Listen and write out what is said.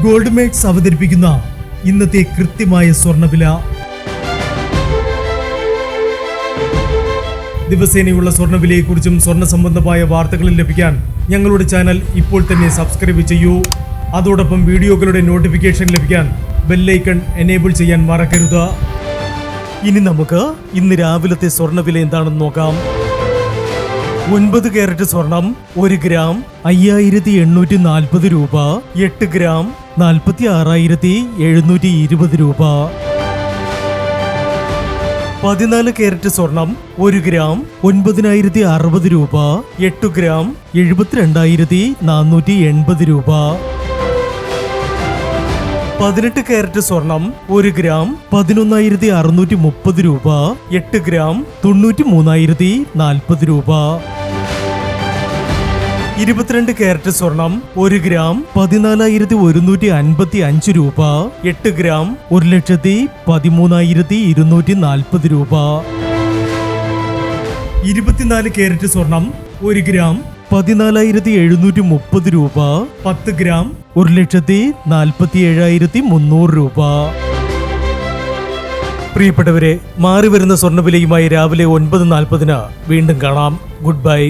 Gold makes അവതരിപ്പിക്കുന്ന ഇന്നത്തെ കൃത്യമായ സ്വർണ്ണവില. ദിവസേനയുള്ള സ്വർണ്ണവിലയെക്കുറിച്ചും സ്വർണ്ണ സംബന്ധമായ വാർത്തകളും ലഭിക്കാൻ ഞങ്ങളുടെ ചാനൽ ഇപ്പോൾ തന്നെ സബ്സ്ക്രൈബ് ചെയ്യൂ. അതോടൊപ്പം വീഡിയോകളുടെ നോട്ടിഫിക്കേഷൻ ലഭിക്കാൻ ബെല്ലൈക്കൺ എനേബിൾ ചെയ്യാൻ മറക്കരുത്. ഇനി നമുക്ക് ഇന്ന് രാവിലത്തെ സ്വർണ്ണവില എന്താണെന്ന് നോക്കാം. 9 കാരറ്റ് സ്വർണം 1 ഗ്രാം 5840 രൂപ. 8 ഗ്രാം 46,720 രൂപ. 14 കാരറ്റ് സ്വർണം 1 ഗ്രാം 9,060 രൂപ. 8 ഗ്രാം 72,480 രൂപ. 18 കാരറ്റ് സ്വർണം 1 ഗ്രാം 11,630 രൂപ. 8 ഗ്രാം 93,040 രൂപ. 22 കാരറ്റ് സ്വർണം 1 ഗ്രാം 14,155 രൂപ. 8 ഗ്രാം 1,13,240 രൂപ. 24 കാരറ്റ് സ്വർണം 1 ഗ്രാം 14,730 രൂപ. 10 ഗ്രാം 1,47,300 രൂപ. പ്രിയപ്പെട്ടവരെ, മാറി വരുന്ന സ്വർണ്ണവിലയുമായി രാവിലെ 9:40 വീണ്ടും കാണാം. Good bye.